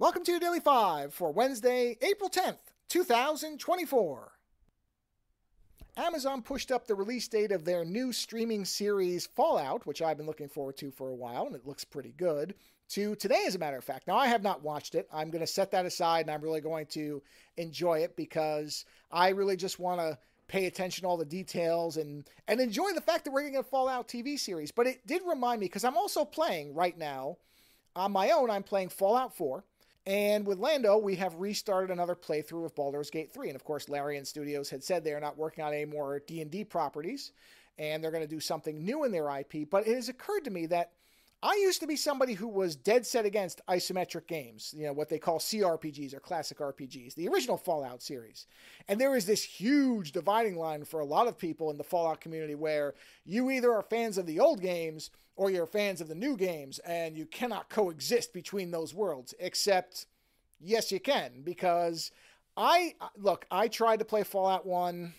Welcome to your Daily 5 for Wednesday, April 10th, 2024. Amazon pushed up the release date of their new streaming series Fallout, which I've been looking forward to for a while, and it looks pretty good, to today, as a matter of fact. Now, I have not watched it. I'm going to set that aside, and I'm really going to enjoy it because I really just want to pay attention to all the details and enjoy the fact that we're getting a Fallout TV series. But it did remind me, because I'm also playing right now, on my own, I'm playing Fallout 4. And with Lando, we have restarted another playthrough of Baldur's Gate 3. And of course, Larian Studios had said they're not working on any more D&D properties, and they're going to do something new in their IP. But it has occurred to me that I used to be somebody who was dead set against isometric games, what they call CRPGs or classic RPGs, the original Fallout series. And there is this huge dividing line for a lot of people in the Fallout community where you either are fans of the old games or you're fans of the new games, and you cannot coexist between those worlds, except, yes, you can, because I tried to play Fallout 1,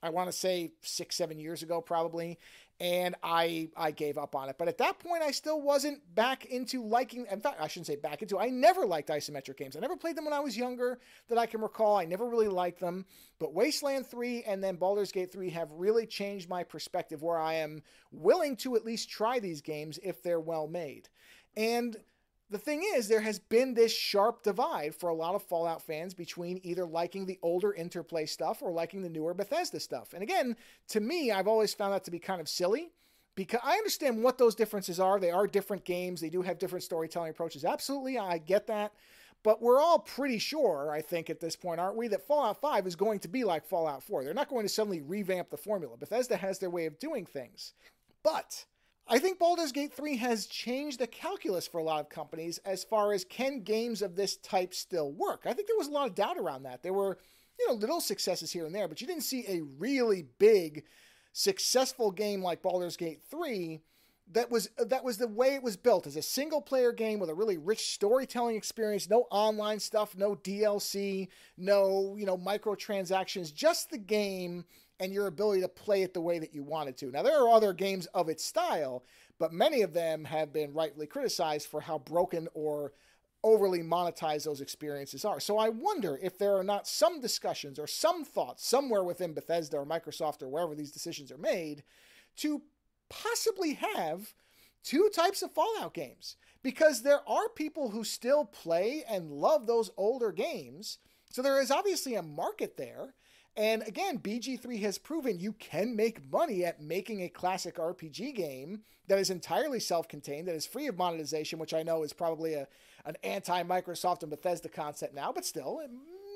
I want to say 6-7 years ago probably, and I gave up on it. But at that point, I still wasn't back into liking, in fact, I shouldn't say back into, I never liked isometric games. I never played them when I was younger that I can recall. I never really liked them. But Wasteland 3 and then Baldur's Gate 3 have really changed my perspective, where I am willing to at least try these games if they're well made. And the thing is, there has been this sharp divide for a lot of Fallout fans between either liking the older Interplay stuff or liking the newer Bethesda stuff. And again, to me, I've always found that to be kind of silly, because I understand what those differences are. They are different games. They do have different storytelling approaches. Absolutely, I get that. But we're all pretty sure, I think, at this point, aren't we, that Fallout 5 is going to be like Fallout 4. They're not going to suddenly revamp the formula. Bethesda has their way of doing things. But I think Baldur's Gate 3 has changed the calculus for a lot of companies as far as, can games of this type still work? I think there was a lot of doubt around that. There were, little successes here and there, but you didn't see a really big, successful game like Baldur's Gate 3 that was the way it was built, as a single-player game with a really rich storytelling experience, no online stuff, no DLC, no, microtransactions, just the game and your ability to play it the way that you wanted to. Now, there are other games of its style, but many of them have been rightfully criticized for how broken or overly monetized those experiences are. So I wonder if there are not some discussions or some thoughts somewhere within Bethesda or Microsoft or wherever these decisions are made to possibly have two types of Fallout games, because there are people who still play and love those older games. So there is obviously a market there. And again, BG3 has proven you can make money at making a classic RPG game that is entirely self-contained, that is free of monetization, which I know is probably an anti-Microsoft and Bethesda concept now, but still,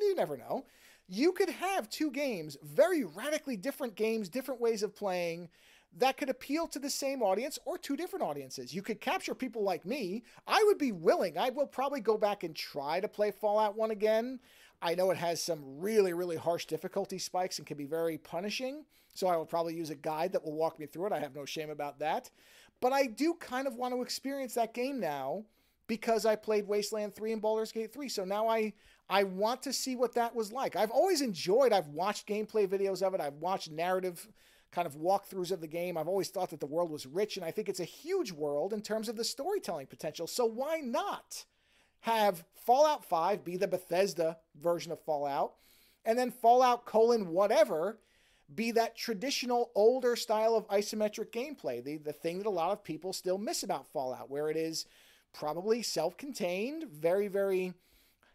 you never know. You could have two games, very radically different games, different ways of playing, that could appeal to the same audience or two different audiences. You could capture people like me. I would be willing. I will probably go back and try to play Fallout 1 again. I know it has some really, really harsh difficulty spikes and can be very punishing, so I will probably use a guide that will walk me through it. I have no shame about that. But I do kind of want to experience that game now because I played Wasteland 3 and Baldur's Gate 3. So now I want to see what that was like. I've watched gameplay videos of it. I've watched narrative kind of walkthroughs of the game. I've always thought that the world was rich, and I think it's a huge world in terms of the storytelling potential. So why not have Fallout 5 be the Bethesda version of Fallout, and then Fallout : whatever be that traditional older style of isometric gameplay, the thing that a lot of people still miss about Fallout, where it is probably self-contained, very, very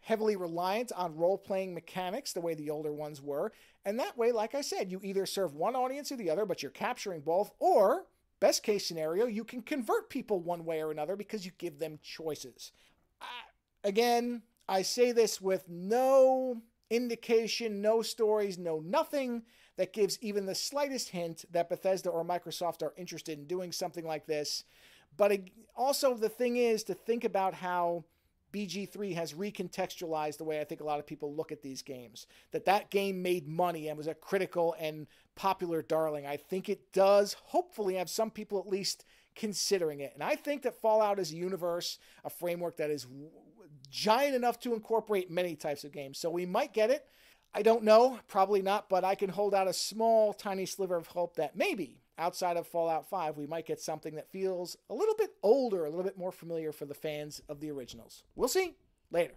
heavily reliant on role-playing mechanics the way the older ones were. And that way, like I said, you either serve one audience or the other, but you're capturing both, or best case scenario, you can convert people one way or another because you give them choices. Again, I say this with no indication, no stories, no nothing that gives even the slightest hint that Bethesda or Microsoft are interested in doing something like this. But also the thing is to think about how BG3 has recontextualized the way I think a lot of people look at these games. That game made money and was a critical and popular darling. I think it does hopefully have some people at least considering it. And I think that Fallout is a universe, a framework that is giant enough to incorporate many types of games. So we might get it. I don't know, probably not, but I can hold out a small, tiny sliver of hope that maybe outside of Fallout 5, we might get something that feels a little bit older, a little bit more familiar for the fans of the originals. We'll see. Later.